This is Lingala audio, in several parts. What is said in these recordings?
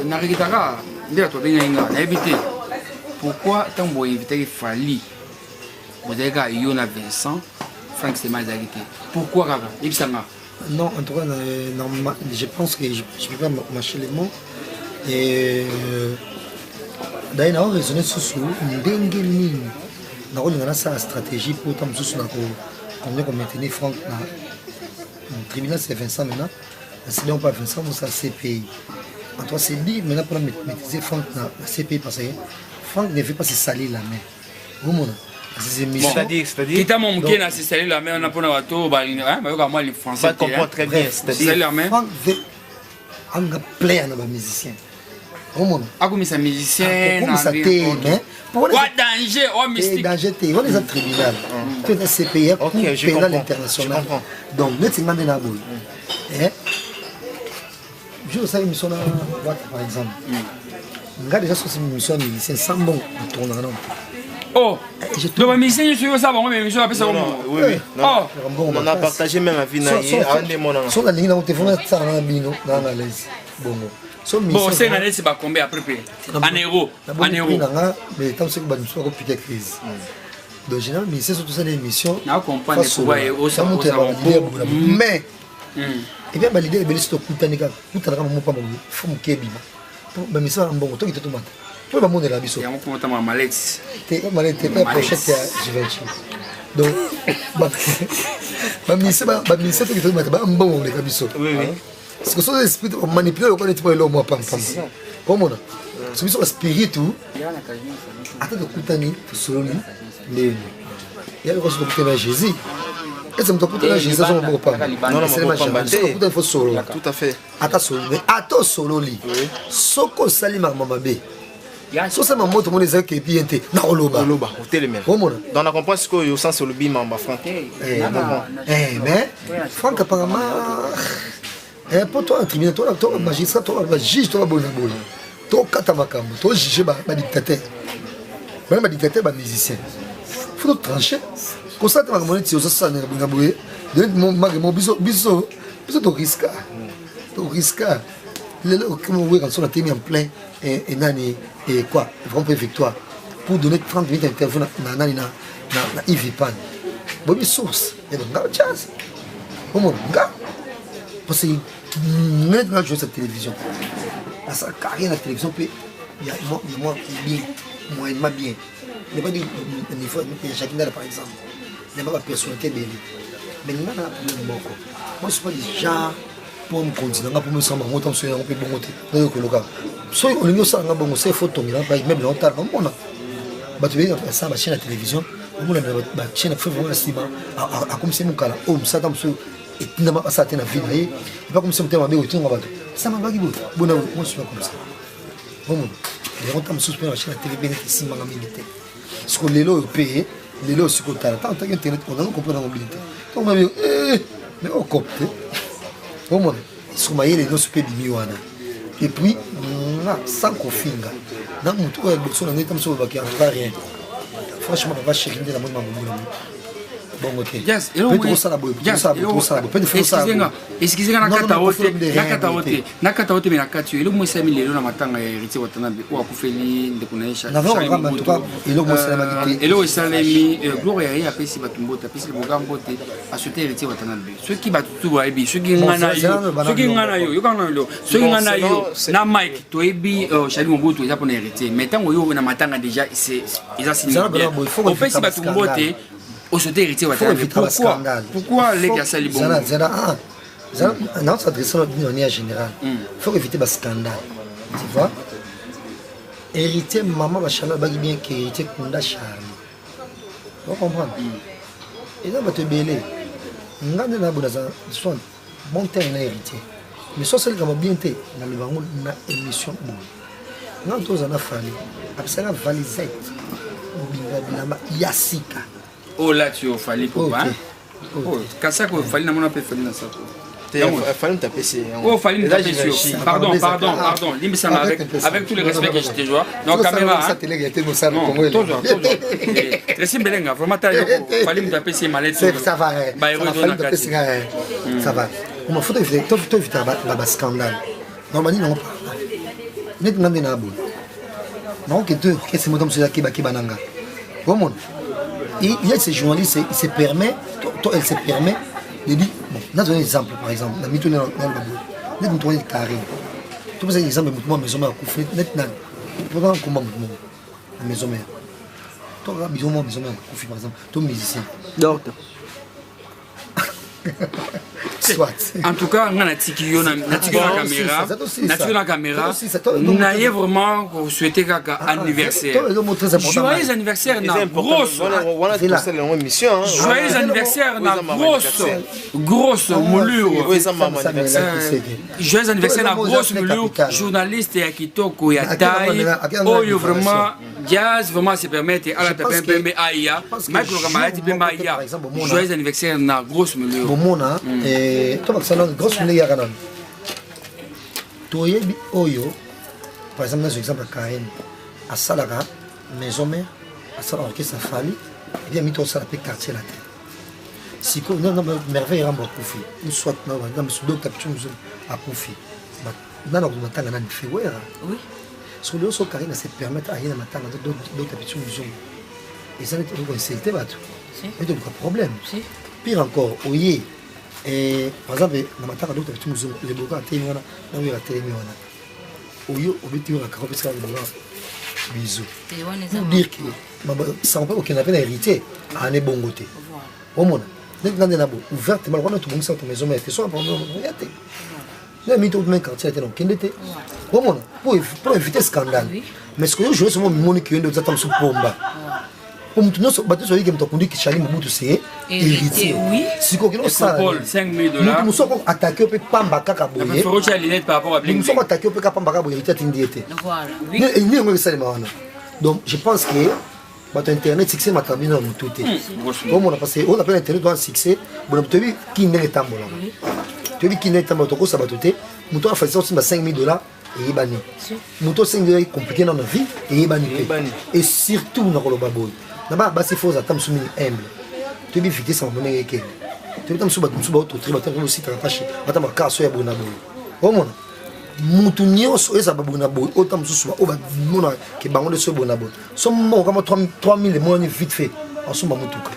Naregitaka, ndela to benga inga, na éviter. Pourquoi tant vous inviter Fali? Vous avez gars Yona Vincent, Franck Sema Zalité. Pourquoi Kaka? Ibsanga. Non, en tout cas, je pense que je ne peux pas marcher les mots. Et d'ailleurs, on a raisonné sur ce Ndengelini. On a sa stratégie pour maintenir Franck. Le tribunal, c'est Vincent maintenant. Si on pas Vincent, c'est la CPI. En tout cas, c'est dit maintenant pour maîtriser Franck dans la CPI parce que Franck ne veut pas se salir la main. Vous c'est-à-dire Kita mon qui n'a se salir la main, on a pour la bateau, moi les Français. Ça comprend très bien. C'est-à-dire Franck veut un plaire dans les musiciens. Ah, comme ça, musicien. Comme ça, quoi danger, oh mystique. Danger, on est un tribunal. Tu es un CPI, pénal international. Donc, nous sommes dans la boule. Je sais une mission par exemple. Regarde déjà sur une mission de musicien sans bon tourner. Oh, donc musicien, je suis ça, mais je appelle ça oui, oui. On a partagé même la vie. Sur la ligne, on te fait ça dans la bino, dans la laisse. Bon, c'est une année, c'est pas combien après en euros. En euros. Mais tant que c'est une histoire de crise. Donc, généralement, c'est surtout ça l'émission. On comprend les pouvoirs et au sein mais, et bien, l'idée est de se couper. Tout à l'heure, on faut me kébi. Mais ça, on va tout tomate. Pour le monde de la biso. Il y a un peu de mallette. T'es pas pochette à Givenchy. Donc, ma ministre, qui est un bon de la biso. Oui, oui. Parce que son esprit manipulé, on connaît pas l'homme. Comment on a spirit tout. Attends de Koutani, solo lui. Il y a le reste de Jésus. Et ça me tente de Jésus, ça ne pas. Non, c'est pas faut solo. Tout à fait. Attends solo lui. Soko salima mamabe. So ça m'a montré mon ezek et bien té. Na oloba. Oloba, au télémètre. Dans la comprendre ce que yo sens sur le bim en Franck. Mais Franck apparemment pour toi, un tribunal, toi, un magistrat, toi, un juge, toi, un bon boy. Toi, Katamakam, toi, juger un dictateur. Même un dictateur, un musicien. Il faut trancher. Comme ça, tu vas me dire, tu vas me dire, tu vas me dire, tu risques. Tu risques. Comme on voit quand on a mis en plein, et quoi, vraiment victoire. Pour donner 30 minutes d'interview dans Yves Pan. Bonne source. Et donc, chance. Comment, gars? Parce que maintenant, je joue cette télévision. À sa carrière, la télévision, il y a moi bien, moyennement bien. Il n'y a pas dit niveau de Jacques par exemple. Il n'y a pas de personnalité belle. Mais il y a un problème. Moi, je ne suis pas du genre pour me continuer, pour me sentir bon, sur un peu bon côté. Soit on est ça, on sait photo, même longtemps, on a. Tu veux ça, ma chaîne à télévision, on a une chaîne à faire vraiment cinéma, à comme c'est mon cas là, ça dans et tu n'as pas ça à la vie, et pas comme si on était en train de faire ça. M'a pas dit, bon, moi je suis pas comme ça. Bon, les gens qui sont sur la télé, bénéficient de la mobilité. Parce que les lots payés, les lots sur le côté, tant que Internet, on a compris la mobilité. Donc on a dit, mais on compte. Bon, ils sont maillés les lots sur le pays. Et puis, sans qu'on finga, dans mon tour, on est sur le bac, il n'y a rien. Franchement, on va chercher de la bonne maman. Bon, ok. Yes, excusez-moi, nakataote mais nakatu elo mo sami lelo na matanga ya héritier watana be kwa kufeli ndekunaisha elo esalemi gloire ya pesi batumbota pesi bogambote asute héritier watana be soki batutu ba ebi soki ngana yo yokana lo soki ngana yo na Mike to ebi Charlie Mobutu eza pona héritier mais tango yo na matanga déjà c'est eza signifié au pesi batumbote au sauté héritier pourquoi les gars ça les bons non, ça s'adresse à l'opinion générale. Il faut éviter le scandale. Tu vois? Héritier, maman va chaler bien qu'héritier Kunda Charlie. Tu comprends? Et là, on va te bêler. On a un bon terme héritier. Mais ça, c'est le bien été. On a une émission. On a tous un affaire. Après la valisette. Yassika. Oh là, tu as fallu pour pas. Quand ça, il fallait n'avoir pas fait dans ça. Fallait me taper sur. Oh, fallait me taper sur. Pardon. Avec tout le respect que je te joue. Donc, caméra. Non, toujours. Laissez Belenga. Vraiment, fallait me taper sur malade. Ça va. Ça va. On m'a fait éviter un scandale. Normalement, non. net ngande na boy non que tu que c'est moi comme ça qui bananga comment il y a ces journalistes il se permet elle se permet de dire bon on a donné un exemple par exemple la mitone dans le babou net nous tourner carré tu peux un exemple moi maison mère couffé net nan pendant comment moi maison mère toi maison mère couffé par exemple toi musicien donc soit en tout cas on a tikio na caméra na y vraiment pour souhaiter kaka anniversaire joyeux anniversaire na grosse joyeux anniversaire na grosse moulure joyeux anniversaire na grosse moulure journaliste ya kitoko ya taille oyo vraiment jazz vraiment se permettre à la pembe aya Michael Kamalati pembe aya joyeux anniversaire na grosse moulure bomona to bakisana grosse moulure ya kana toyebi oyo par exemple dans exemple Kaen à Salaka maison mère à Salaka orchestre Fali et bien mito ça l'appelle quartier la terre si ko non merveille ramba kufi ou soit non dans ce docteur Pichunzo a kufi dans notre matanga na fewera oui sur le so Karina se permettre à y na matanga d'autres Pichunzo et ça n'est pas insulté bateau mais donc pas problème pire encore oye et par exemple na matanga d'autres Pichunzo les boka témona na oui la télémona oyo obeti la carte parce que le bisous pour dire que ça on peut aucun appel hérité à ne bon côté au monde dès que na bo ouvertement quand tu bon ça ton maison mais c'est soit pour regretter na mi tout même quartier était donc était au monde pour éviter scandale mais ce que je veux c'est mon moni qui vient de t'attendre sous pomba pour nous non bateau sur qui me t'ont dit que Charlie Mobutu c'est héritier oui si quoi que non ça $5,000 nous sommes attaqués peut pamba kaka boye faut rechercher les par rapport à nous sommes attaqués peut pamba kaka boye héritier tindiété voilà oui ni on ça donc je pense que bateau internet succès ma cabine dans tout est comme on a passé on appelle internet dans succès bon tu vu qui n'est tambola tu vu qui n'est tambola to ko ça bateau nous a fait aussi $5,000 et bani muto $5 compliqué dans la vie et bani et surtout na ko baboy d'abord bah c'est faux attendre sous humble tu bien fixer sans monnaie que tu bien sous autre tribu tu aussi tu attaché attends ma casse ya bona boy au monde mutu nyos eza babona boy autant sous au ba mona que bango de ce bona boy somme comme 3000 les moyens vite fait en somme mutuka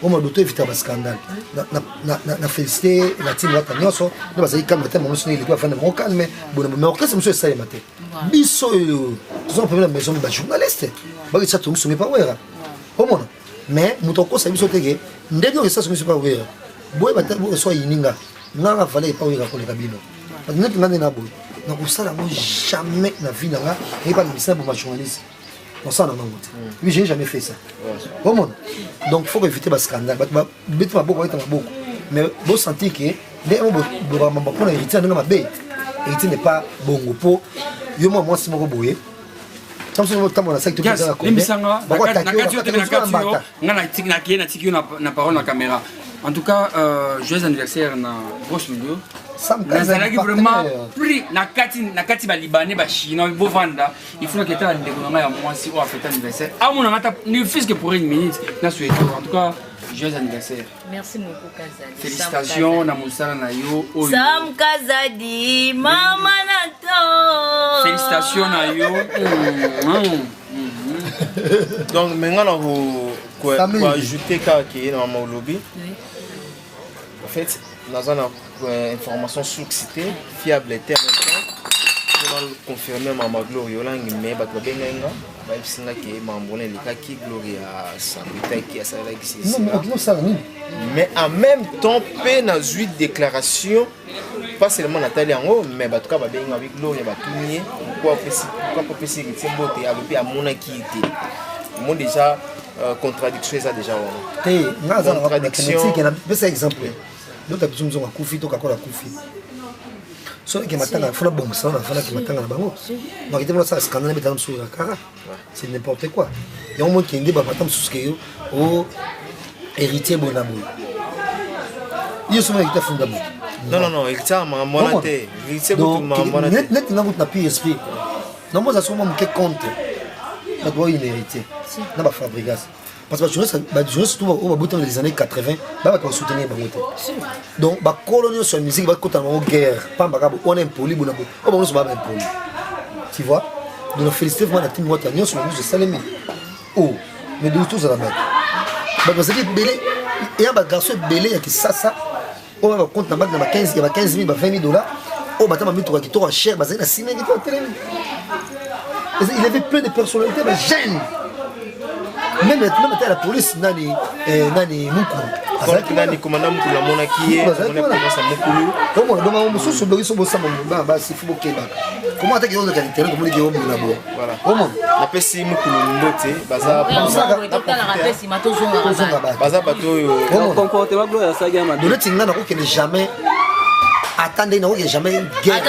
au monde to éviter un scandale na féliciter la team la tanyoso na bazali comme tellement on sonne les quoi faire mon calme bona mais on casse monsieur ça les matin biso ils ont problème maison de journaliste ba ça tout soumet pas ouais au monde mais mutoko ça biso tege ndenge ça soumet pas ouais boy ba tellement soit yininga nga fallait pas ouais pour les cabines net ngane na boy na ko sala mo jamais na vie na nga et pas le pour ma journaliste on s'en a mangote mais j'ai jamais fait ça au monde donc faut éviter le scandale bête ma beaucoup mais bon sentir que dès on pour héritier na ma bé héritier n'est pas bongo po yo moi c'est mon boye comme ça on a ça que tu peux na parole na caméra en tout cas joyeux anniversaire na grosse milieu nazalaki vraiment plus na kati ba libanais ba chinois bo vanda il faut que ta ndeko na ya mwasi o afeta anniversaire amona ngata ne fils que pour une minute na souhaiter en tout cas joyeux anniversaire merci beaucoup Kazadi félicitations na musala na yo Sam Kazadi mama nato félicitations na yo donc maintenant quoi ajouter que na mon lobby en fait dans une information succitée, fiable et terrestre, pour confirmer ma Gloria mais bah tu benga bah il s'en a qui m'embonner les cas qui Gloria Samuta qui a ça là qui mais en même temps peine à jouer déclaration pas seulement Nathalie en haut mais bah tu cas bah benga avec Gloria bah tout nier pourquoi c'est que c'est beauté avec à mon qui était moi déjà contradiction ça déjà contradiction c'est exemple d'autres personnes ont koufi to kakola koufi so que matanga fona bon ça fona que matanga na bango donc il ça scandale dans sur la cara c'est n'importe quoi il y a un monde qui dit bah matam sous que au héritier bonabo il sont avec ta fondament non héritier ma monate héritier tout ma monate net na votre na PSP non moi ça sont mon que compte na doit une héritier na ba fabrigas parce que je reste tout au bout des années 80 bah va soutenir bangote donc ba colonial sur musique va côté en guerre pas bagabo on est impoli bonabo on va se battre impoli tu vois. Donc féliciter vraiment la team Watagnon sur le bus de Salemé. Oh, mais de tous à la bague. Parce que belé, il y a un garçon belé qui ça. On va compte dans la bague, il y a 15 000, 20 000 $. Oh, bah, tu m'as mis tout qui cher, bah, c'est la ciné qui télé. Il avait plein de personnalités, mais jeunes. Même à la police, Nani Moukou. Nani commandant Moukou, la monarchie, on a commencé à Moukoulou. Comment on se souvient de son bah, c'est fou, comment attaquer les qualités, comment les hommes là-bas. Voilà. Comment la PSI Moukoulou, Mbote, Baza, comportement gloire, ça gagne. De l'autre, il n'a jamais. Attendez, il n'y a jamais guerre.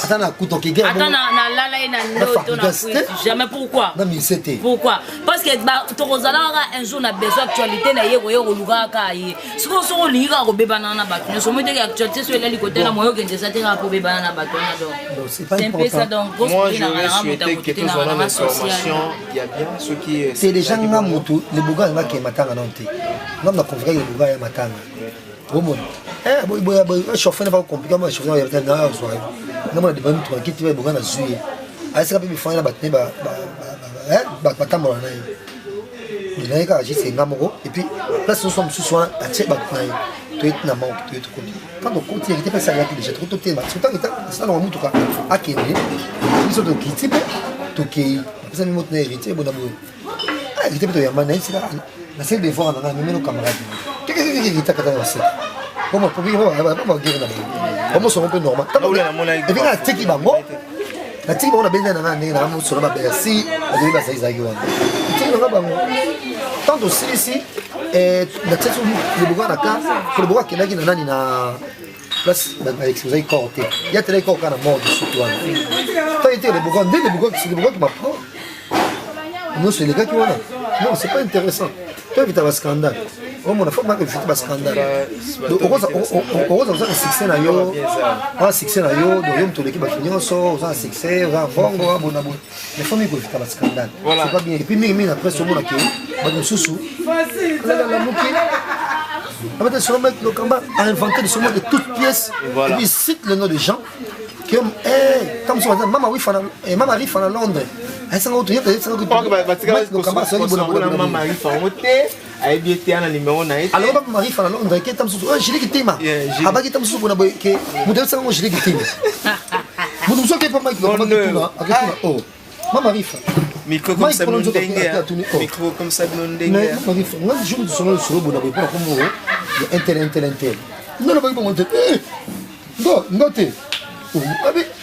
Attends, jamais pourquoi? Non, mais c'était. Pourquoi? Parce que un jour on a besoin d'actualité. Si on lit c'est important. Moi, j'aurais souhaité que tous on a l'information. Il y a bien ceux qui. C'est des gens qui ont les bougas qui sont matanga nanti. Non, on a compris les bougas matanga. Au monde. Eh, chauffeur n'est pas compliqué. Moi, chauffeur, il y a un an. Non, on a des bonnes trucs qui sont bougas à jouer. Ah, c'est quand même fort, il y a battu, il y a agissé c'est Namoro et puis là ce sont sous soin à tirer batnaï tu es na manque tu es tout côté quand on continue il était pas ça là déjà trop tôt mais c'est ça dans tout cas à Kenya ils sont qui type tout qui ça nous montre héritier bon d'abord ah il était plutôt ya mané c'est là la seule des fois on a même nos camarades qui t'a qu'à ça comment pour vivre on va pas guérir là comment sont un peu normal et puis là tiki bango la tiki on a besoin d'un année là on sur la Bercy on devait passer ça yo tant aussi ici la tête sur le bois na ka pour le bois qui est là qui nani na place exposé côté il y a télé côté na mode surtout toi était le bois dès le bois c'est le bois qui m'apprend non c'est les gars qui voilà non c'est pas intéressant toi vite un scandale au moins la fois que vite un scandale on va ça succès na yo on succès na yo donc yom to l'équipe finir so on succès on va bongo bon bon les familles que vite un scandale c'est pas bien et puis mimi après ce monde qui ba mususu la muki après ce mec le combat a inventé ce monde de toutes pièces et puis cite le nom des gens qui ont comme ça maman oui fana maman arrive à Londres elle s'en retourne elle s'en retourne le combat c'est bon maman arrive en hôtel a bien été un numéro na été alors maman arrive à Londres qui tam susu je l'ai quitté ma aba qui tam susu bona boy que modèle ça moi je l'ai quitté vous nous savez pas mal oh maman arrive micro comme ça micro comme ça mais moi je me suis sur le bona boy pour comment intel non le boy pour monter non noté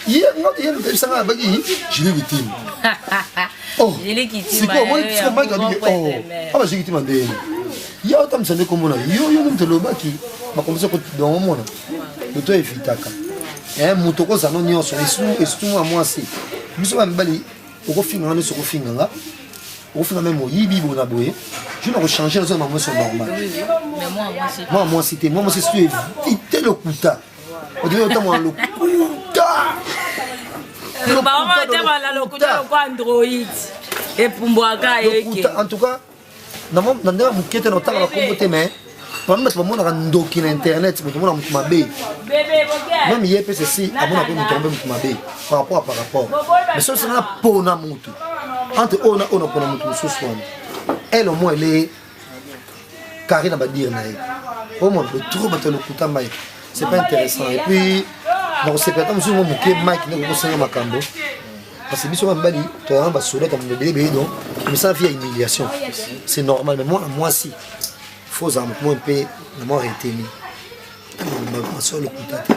il ça va je l'ai quitté oh c'est quoi moi c'est pas gagné oh ah bah j'ai quitté ma dé il y a autant de comme on a yo nous le bas qui m'a commencé à dans mon monde le toi efitaka mutoko za no nyonso esu moi c'est biso ba mbali okofinga ne sokofinga nga okofinga même yibi bona boye je ne changer les hommes moi sont normal mais moi c'était éviter le kuta on devait autant moi le kuta en tout cas nandela mukete na otanga bakombote mais pamela bamonaka ndoki na internet moto mona motu mabe même ye pe ceci amona pe moto mabe motu mabe par rapport mais ça c'est na pona motu entre ona pona motu mosusu wana elle au moins elle est carré na badire na ye au moins le trop bato le kuta mai c'est pas intéressant et puis donc c'est pas comme si moi moké Mike ne ko senga makambo parce que biso bambali to ya ba soda comme bébé donc mais ça via humiliation c'est normal mais moi si faut ça moi un peu moi retenir ma soeur le contact